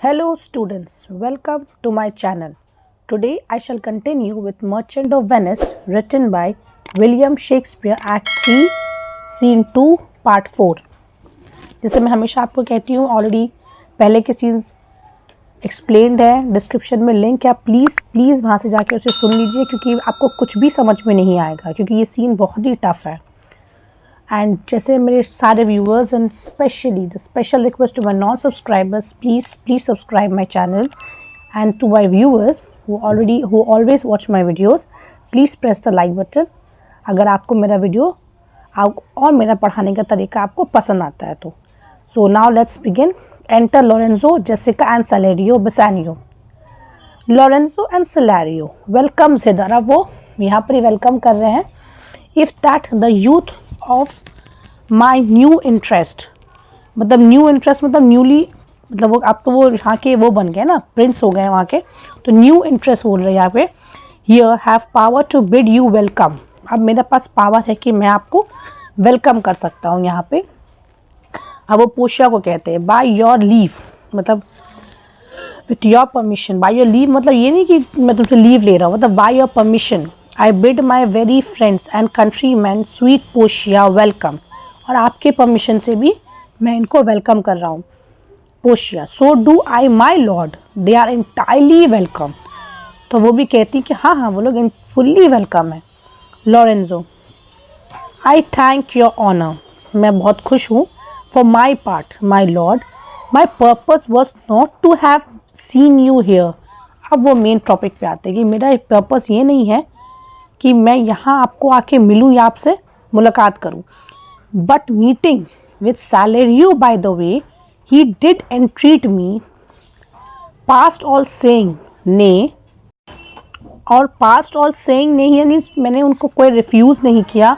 Hello students, welcome to my channel. Today I shall continue with Merchant of Venice written by William Shakespeare Act 3 Scene 2 Part 4. जैसे मैं हमेशा आपको कहती हूँ already पहले के सीन्स एक्सप्लेन्ड है, डिस्क्रिप्शन में लिंक है, प्लीज़ वहाँ से जाके उसे सुन लीजिए क्योंकि आपको कुछ भी समझ में नहीं आएगा क्योंकि ये सीन बहुत ही टफ है. एंड जैसे मेरे सारे viewers and specially the special request to my non subscribers, please subscribe my channel and to my viewers who always watch my videos, please press the like button अगर आपको मेरा video और मेरा पढ़ाने का तरीका आपको पसंद आता है तो. So now let's begin. Enter Lorenzo, Jessica and Salerio Bassanio. Lorenzo and Salerio welcomes hither. अब वो यहाँ पर ही वेलकम कर रहे हैं. If that the youth of my new interest, मतलब न्यू इंटरेस्ट मतलब न्यूली, मतलब वो अब तो वो यहाँ के वो बन गए ना, प्रिंस हो गए वहाँ के, तो न्यू इंटरेस्ट बोल रहे हैं यहाँ पे. Here have power to bid you welcome. अब मेरे पास पावर है कि मैं आपको वेलकम कर सकता हूँ यहाँ पे. अब वो पोशिया को कहते हैं बाय योर लीव, मतलब with your permission. By your leave मतलब ये नहीं कि मैं तुमसे लीव ले रहा हूँ, मतलब by your permission I bid my very friends and countryman sweet पोशिया वेलकम. और आपके परमिशन से भी मैं इनको वेलकम कर रहा हूँ. पोशिया so do I my lord, they are entirely welcome. तो वो भी कहती कि हाँ वो लोग फुल्ली वेलकम है. Lorenzo I thank your honour, मैं बहुत खुश हूँ. For my part my lord my purpose was not to have seen you here. अब वो मेन टॉपिक पे आते हैं कि मेरा पर्पज़ ये नहीं है कि मैं यहाँ आपको आके मिलूँ या आपसे मुलाकात करूँ. But meeting with Salerio by the way he did entreat me past all saying nay. और पास्ट ऑल सेइंग नहीं है, मैंने उनको कोई रिफ्यूज़ नहीं किया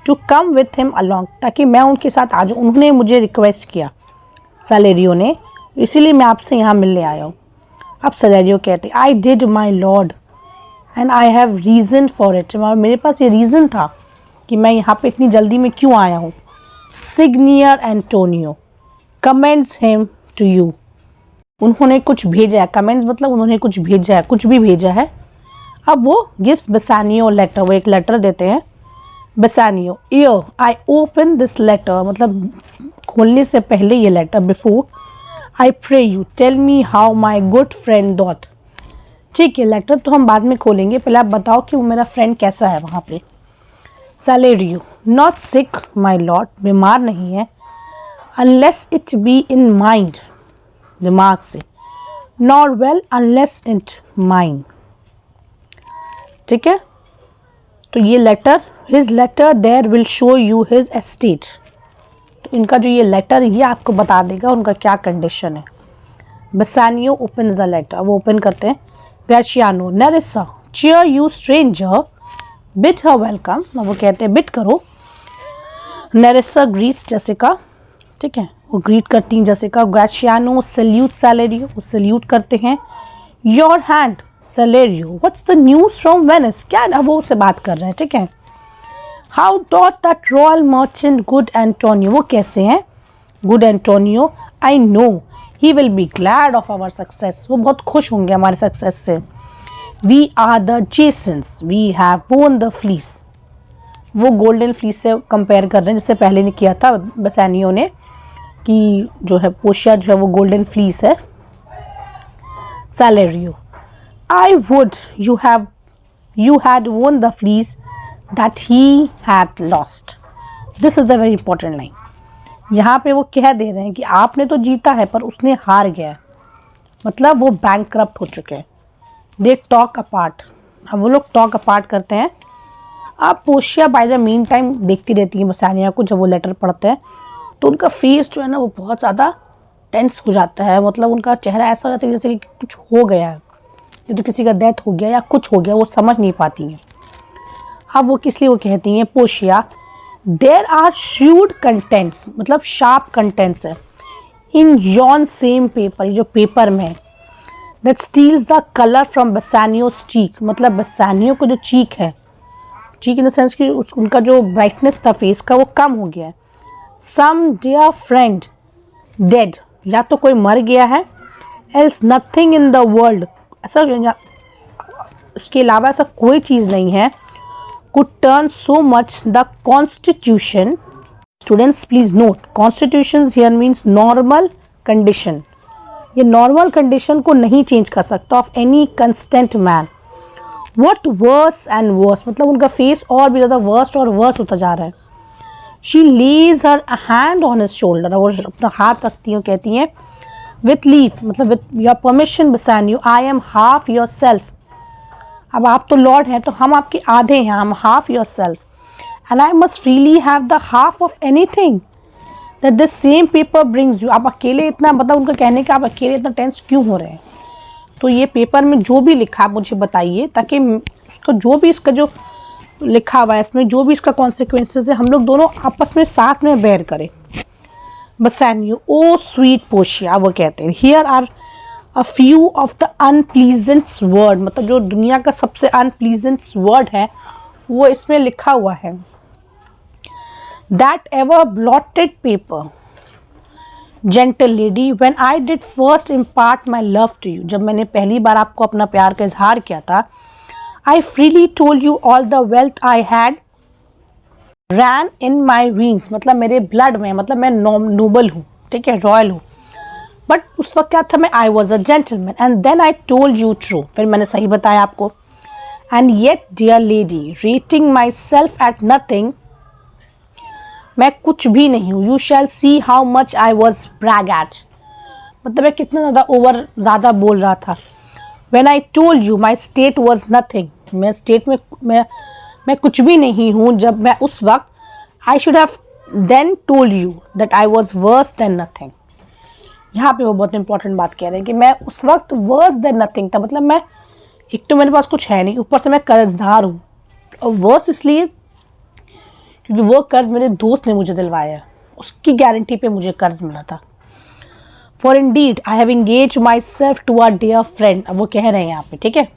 to come with him along, ताकि मैं उनके साथ आ जाऊँ. उन्होंने मुझे रिक्वेस्ट किया सैलेरियो ने, इसीलिए मैं आपसे यहाँ मिलने आया हूँ. अब सैलेरियो कहते I did my lord and I have reason for it. मेरे पास ये रीज़न था कि मैं यहाँ पे इतनी जल्दी में क्यों आया हूँ. सिग्नियर एंटोनियो कमेंड्स हिम टू यू. उन्होंने कुछ भेजा है. कमेंट्स मतलब उन्होंने कुछ भेजा है, कुछ भी भेजा है. अब वो गिव्स बेसानियो लेटर, वो एक लेटर देते हैं. Bassanio ere I open this letter, मतलब खोलने से पहले ये letter, before I pray you tell me how my good friend doth. ठीक है, लेटर तो हम बाद में खोलेंगे, पहले आप बताओ कि वो मेरा फ्रेंड कैसा है वहाँ पे. सैलेरियो नॉट सिक माई लॉर्ड, बीमार नहीं है. Unless it be in mind, दिमाग से. Nor well unless it mind. ठीक है, तो ये letter, his letter there will show you his estate. तो इनका जो ये लेटर ये आपको बता देगा उनका क्या कंडीशन है. बेसानियो ओपन्स द लेटर, वो ओपन करते हैं. ग्रेशियानो नेरिसा cheer you stranger, bid her welcome. वो कहते हैं बिड करो. नेरिसा ग्रीट्स जेसिका, ठीक है, वो ग्रीट करती हैं जेसिका. ग्रेशियानो सैल्यूट सैलेरियो, वो सैल्यूट करते हैं. Your hand Salerio what's the news from Venice, क्या अब वो उससे बात कर रहे हैं. ठीक है. How doth that royal merchant good Antonio, वो कैसे हैं good Antonio. I know he will be glad of our success, वो बहुत खुश होंगे हमारे सक्सेस से. We are the Jasons we have won the fleece, वो गोल्डन फ्लीस से कंपेयर कर रहे हैं जिससे पहले ने किया था बेसानियो ने कि जो है पोशिया जो है वो गोल्डन फ्लीस है. Salerio I would you had won the fleece that he had lost. This is the very important line. यहाँ पे वो कह दे रहे हैं कि आपने तो जीता है पर उसने हार गया है, मतलब वो बैंकक्रप्ट हो चुके हैं. दे टॉक अपार्ट, अब वो लोग टॉक अपार्ट करते हैं. अब पोशिया बाय द मीन टाइम देखती रहती है बेसानियो को. जब वो लेटर पढ़ते हैं तो उनका फेस जो है ना वो बहुत ज़्यादा टेंस हो जाता है, मतलब उनका चेहरा ऐसा हो जाता है जैसे कि कुछ हो गया है, या तो किसी का डेथ हो गया या कुछ हो गया, वो समझ नहीं पाती हैं. अब वो किस लिए वो कहती हैं पोशिया देर आर श्यूड कंटेंट्स, मतलब शार्प कंटेंट्स है इन यॉन सेम पेपर, ये जो पेपर में that steals the colour from Bassanio's cheek, मतलब बेसानियो को जो चीक है, चीक इन द सेंस कि उनका जो ब्राइटनेस था फेस का वो कम हो गया है. सम डियर फ्रेंड डेड, या तो कोई मर गया है. Else nothing in the world, ऐसा उसके अलावा ऐसा कोई चीज़ नहीं है, could turn so much the constitution, students please note, constitution here means normal condition, ये नॉर्मल कंडीशन को नहीं चेंज कर सकता of any constant man. What worse and worse, मतलब उनका फेस और भी ज़्यादा वर्स्ट और वर्स होता जा रहा है। She lays her hand on his shoulder, वो अपना हाथ रखती हैं, कहती हैं विथ लीव, मतलब with your permission Bassanio, I am half yourself, अब आप तो लॉर्ड हैं तो हम आपके आधे हैं, हम half your self, and I must freely have the half of any thing that this same paper brings you. आप अकेले इतना, मतलब उनका कहने का आप अकेले इतना टेंस क्यों हो रहे हैं। तो ये पेपर में जो भी लिखा आप मुझे बताइए, ताकि उसका जो भी इसका जो लिखा हुआ है इसमें जो भी इसका कॉन्सिक्वेंसेस है हम लोग दोनों आपस में साथ में बेयर करें। बसन यू ओ स्वीट पोशिया, वो कहते हैं here are a few of the unpleasant word, मतलब जो दुनिया का सबसे अनप्लीजेंट वर्ड है वो इसमें लिखा हुआ है। That ever blotted paper gentle lady when I did first impart my love to you, जब मैंने पहली बार आपको अपना प्यार का इजहार किया था, I freely told you all the wealth I had ran in my veins, मतलब मेरे ब्लड में, मतलब मैं नोबल हूँ, ठीक है, रॉयल हूँ, बट उस वक्त क्या था, मैं I was a gentleman and then I told you true, फिर मैंने सही बताया आपको। And yet dear lady rating my self at nothing, मैं कुछ भी नहीं हूँ, you shall see how much I was brag at, मतलब मैं कितना ज़्यादा बोल रहा था। When I told you my state was nothing, मैं स्टेट में मैं कुछ भी नहीं हूँ, जब मैं उस वक्त I should have then told you that I was worse than nothing. यहाँ पे वो बहुत इंपॉर्टेंट बात कह रहे हैं कि मैं उस वक्त वर्स देन नथिंग था, मतलब मैं एक तो मेरे पास कुछ है नहीं, ऊपर से मैं कर्जदार हूँ, और वर्स इसलिए क्योंकि वो कर्ज मेरे दोस्त ने मुझे दिलवाया, उसकी गारंटी पे मुझे कर्ज मिला था। For indeed I have engage my self to a dear friend, अब वो कह रहे हैं यहाँ पे, ठीक है,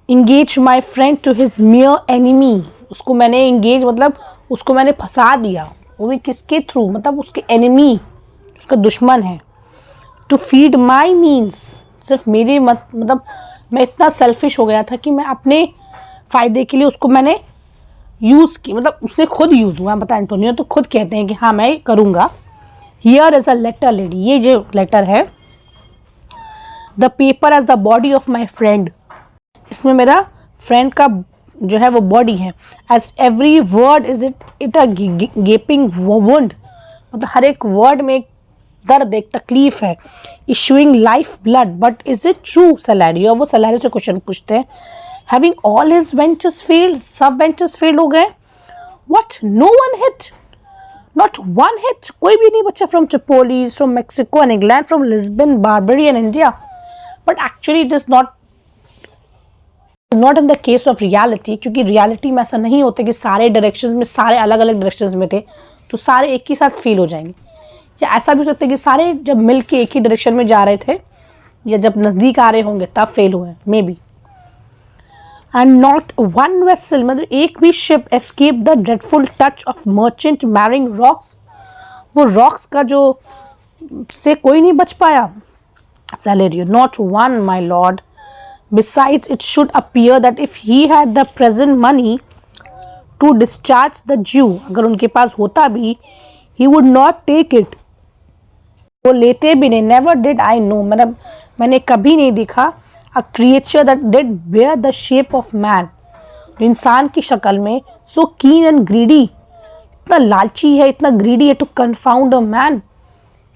engage my friend to his mere enemy, उसको मैंने इंगेज मतलब उसको मैंने फंसा दिया, वो भी किसके थ्रू, मतलब उसके एनिमी, उसका दुश्मन है। टू फीड माई मीन्स, सिर्फ मेरी मतलब मैं इतना सेल्फिश हो गया था कि मैं अपने फ़ायदे के लिए उसको मैंने यूज़ की, मतलब उसने खुद यूज़ हुआ, पता एंटोनियो तो खुद कहते हैं कि हाँ मैं करूँगा। Here is a letter lady, ये जो लेटर है, the paper as the body of my friend, इसमें मेरा फ्रेंड का जो है वो बॉडी है। As every word is it a gaping wound, मतलब हर एक वर्ड में एक दर्द, एक तकलीफ है। Issuing life blood but is it true Salerio, और वो सैलरी से क्वेश्चन पूछते हैं। Having all his ventures failed, सब वेंचर्स फेल हो गए। What, no one hit, not one hit, कोई भी नहीं बचा from Tripolis, from Mexico and England, from Lisbon, Barbary and India. But actually it is not in the case of reality, क्योंकि reality में ऐसा नहीं होता कि सारे डायरेक्शंस में, सारे अलग अलग डायरेक्शंस में थे तो सारे एक ही साथ फेल हो जाएंगे, या ऐसा भी हो सकता है कि सारे जब मिल के एक ही डायरेक्शन में जा रहे थे या जब नज़दीक आ रहे होंगे तब फेल हुए, may be. And not one vessel, मतलब एक भी ship escape the dreadful touch of merchant marrying rocks, वो रॉक्स का जो से कोई नहीं बच पाया। Salario, not one, my lord. Besides, it should appear that if he had the present money to discharge the Jew, अगर उनके पास होता भी, he would not take it. वो लेते भी नहीं। Never did I know, मतलब मैंने कभी नहीं देखा a creature that did bear the shape of man, इंसान की शक्ल में, so keen and greedy, इतना लालची है, इतना greedy है, to confound a man,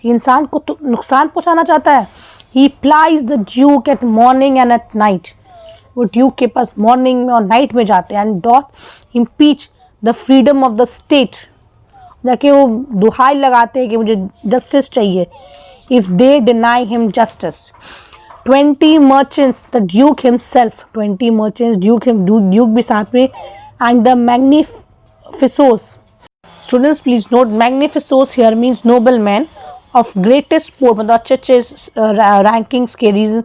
इंसान को तो नुकसान पहुंचाना चाहता है। He plies the duke at morning and at night, वो ड्यूक के पास मॉर्निंग में और नाइट में जाते हैं। And dot impeach the freedom of the state, जाके वो दुहाई लगाते हैं कि मुझे जस्टिस चाहिए। If they deny him justice, 20 merchants, the duke himself, 20 merchants, duke भी साथ में, and the magnificos, students please note, magnificos here means noblemen of greatest sport, मतलब अच्छे रैंकिंग्स के reason,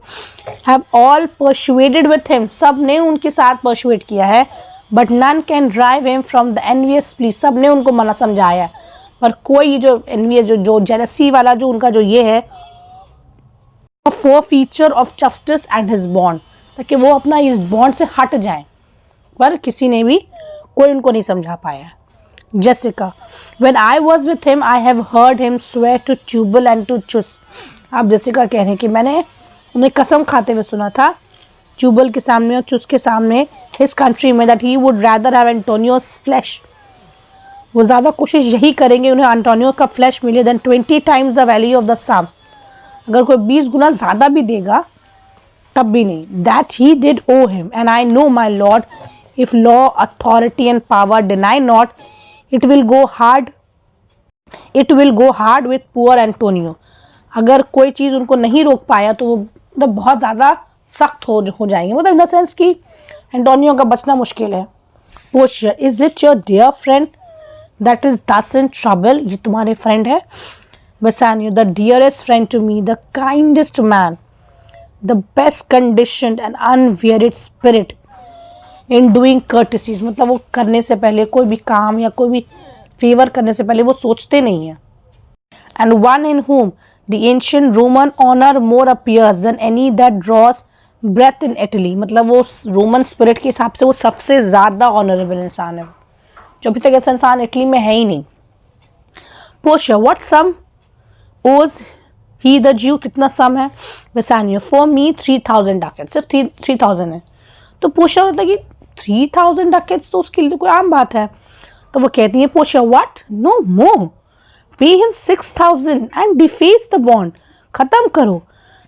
have all persuaded with him, सब ने उनके साथ परसुएट किया है। but none can drive him from the envious please, सब ने उनको मना समझाया, पर कोई जो envious जो जेलसी वाला जो उनका जो ये है four feature of justice and his bond, ताकि वो अपना इस बॉन्ड से हट जाए, पर किसी ने भी कोई उनको नहीं समझा पाया। Jessica, when I was with him I have heard him swear to Tubal and to Chus। आप जेसिका कह रहे हैं कि मैंने उन्हें कसम खाते हुए सुना था ट्यूबल के सामने और चुस के सामने, his country में, that he would rather have Antonio's flesh। वो ज़्यादा कोशिश यही करेंगे उन्हें एंटोनियो का फ्लैश मिले then 20 times the value of the sum. अगर कोई 20 गुना ज़्यादा भी देगा तब भी नहीं। That he did owe him and I know my lord if law authority and power deny not it will go hard with poor Antonio. अगर कोई चीज़ उनको नहीं रोक पाया तो वो मतलब बहुत ज़्यादा सख्त हो जाएंगे, मतलब इन द सेंस कि एंटोनियो का बचना मुश्किल है। Portia, is it your dear friend that is thus in trouble. ये तुम्हारे फ्रेंड है। Bassanio, the dearest friend to me, the kindest man, the best conditioned and unwearied spirit in doing courtesies. मतलब वो करने से पहले कोई भी काम या कोई भी फेवर करने से पहले वो सोचते नहीं है। And one in whom the ancient Roman honor more appears than any that draws breath in Italy। मतलब वो रोमन स्पिरिट के हिसाब से वो सबसे ज़्यादा ऑनरेबल इंसान है, जो अभी तक ऐसा इंसान इटली में है ही नहीं। पोर्शिया, व्हाट सम ओज ही द ज्यू, कितना सम है। बेसानियो, फॉर मी 3000 डकेट्स, सिर्फ 3000 है। तो पोर्शिया होता है कि 3000 डकेट्स तो उसके लिए कोई आम बात है। तो वो कहती है Portia, what, no more, pay him 6000 and deface the bond. खत्म करो,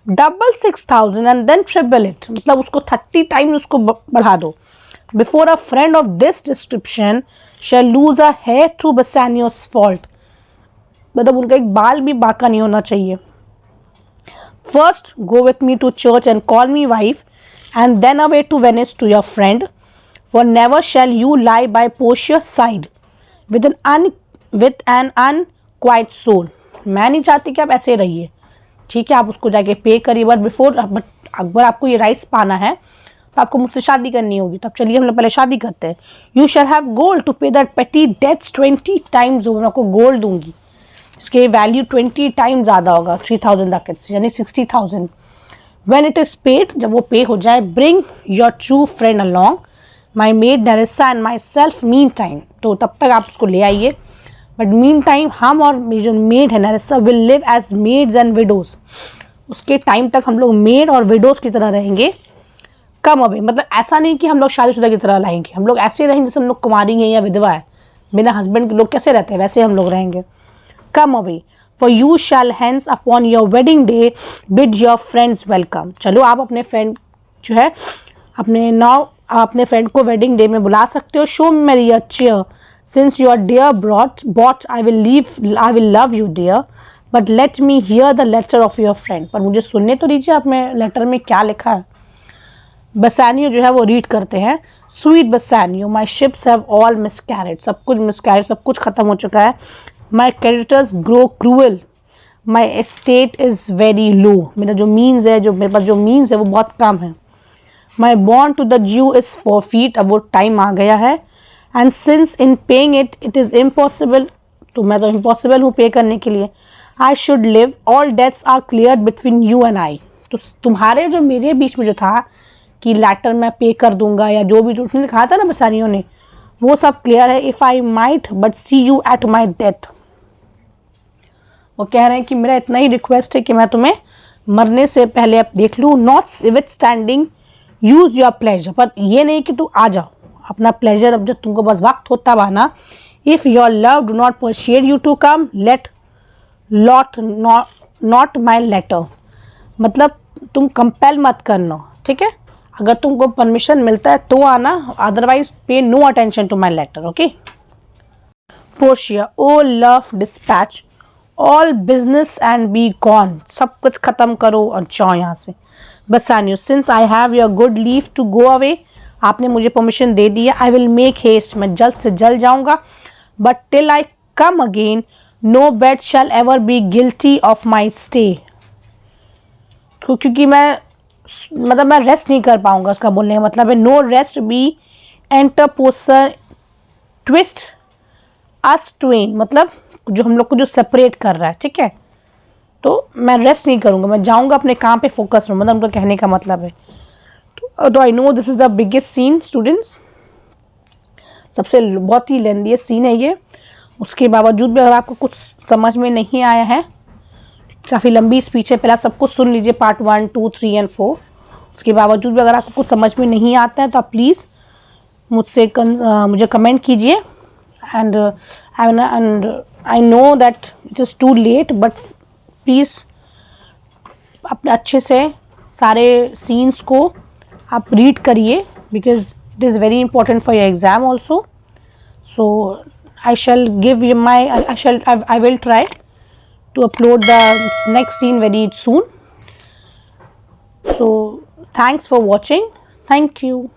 double 6000 and then triple it, मतलब उसको 30 टाइम्स उसको बढ़ा दो। Before a friend of this description shall lose a hair through Bassanio's fault. मतलब उनका एक बाल भी बाका नहीं होना चाहिए। First go with me to church and call me wife and then away to Venice to your friend, for never shall you lie bye Portia's side with an unquiet soul. मैं नहीं चाहती कि आप ऐसे रहिए, ठीक है, आप उसको जाके पे करिए, बट अगर आपको ये राइट्स पाना है तो आपको मुझसे शादी करनी होगी। तब चलिए हम लोग पहले शादी करते हैं। You shall have gold to pay that petty debts 20 times. मैं आपको गोल्ड दूंगी, इसके वैल्यू 20 टाइम्स ज़्यादा होगा 3000 डकेट्स, यानी 60,000। व्हेन इट इज़ पेड, जब वो पे हो जाए, bring your true friend along, my maid Nerissa and myself meantime. तो तब तक आप उसको ले आइए, बट मीन टाइम हम और मेरी जो मेड है Nerissa will live as maids and widows. उसके टाइम तक हम लोग मेड और विडोज की तरह रहेंगे। कम अवे, मतलब ऐसा नहीं कि हम लोग शादीशुदा की तरह रहेंगे, हम लोग ऐसे रहेंगे जैसे हम लोग कुमारी हैं या विधवा है, बिना हस्बैंड के लोग कैसे रहते हैं वैसे हम लोग रहेंगे। Come away, for you shall hence upon your wedding day bid your friends welcome. चलो आप अपने फ्रेंड जो है अपने फ्रेंड को वेडिंग डे में बुला सकते हो। Show merry cheer since your dear bought I will love you dear, but let me hear the letter of your friend. पर मुझे सुनने तो दीजिए अपने लेटर में क्या लिखा है। बसानियो जो है वो रीड करते हैं। Sweet Bassanio, my ships have all miscarried. सब कुछ मिसकैरेड, सब कुछ खत्म हो चुका है। My creditors grow cruel, my estate is very low. मेरा जो मीन्स है, जो मेरे पास जो मीन्स है वो बहुत कम है। My bond to the Jew is forfeit, अब वो टाइम आ गया है। And since in paying it is impossible, तो मैं तो इम्पॉसिबल हूँ पे करने के लिए। I should live, all debts are clear between you and I. तो तुम्हारे जो मेरे बीच में जो था कि लेटर मैं पे कर दूंगा या जो भी जो उसने कहा था ना बसानियों ने, वो सब क्लियर है। If I might but see you at my death. वो कह रहे हैं कि मेरा इतना ही रिक्वेस्ट है कि मैं तुम्हें मरने से पहले अब देख लूँ। Not with standing use your pleasure, पर ये नहीं कि तू आ जाओ अपना प्लेजर, अब जब तुमको बस वक्त होता बा ना। If your love do not persuade you to come, let lot not my letter. मतलब तुम कंपेल मत करना, ठीक है, अगर तुमको परमिशन मिलता है तो आना, otherwise pay no attention to my letter, okay. Portia, O love dispatch all business and be gone. सब कुछ खत्म करो और जाओ यहाँ से। Bassanio, since I have your good leave to go away, आपने मुझे परमिशन दे दिया। आई विल मेक हेस्ट, मैं जल्द से जल्द जाऊँगा। But till I come again no bed shall ever be guilty of my stay. क्योंकि मैं रेस्ट नहीं कर पाऊंगा, उसका बोलने का मतलब है नो रेस्ट बी एंटरपोसर ट्विस्ट अस ट्वेन, मतलब जो हम लोग को जो सेपरेट कर रहा है, ठीक है। तो मैं रेस्ट नहीं करूँगा, मैं जाऊँगा अपने काम पे फोकस करूँ, मतलब उनका कहने का मतलब है। तो I know this is the biggest seen students, सबसे बहुत ही लेंथीएस्ट सीन है ये। उसके बावजूद भी अगर आपको कुछ समझ में नहीं आया है, काफ़ी लंबी स्पीच है, पहले आप सब कुछ सुन लीजिए, पार्ट 1, 2, 3 एंड 4। उसके बावजूद भी अगर आपको कुछ समझ में नहीं आता है तो आप प्लीज़ मुझे कमेंट कीजिए। And I know that it is too late, but please अपने अच्छे से सारे सीन्स को आप रीड करिए, because it is very important for your exam also. So I shall give you I will try to upload the next scene very soon. So thanks for watching. Thank you.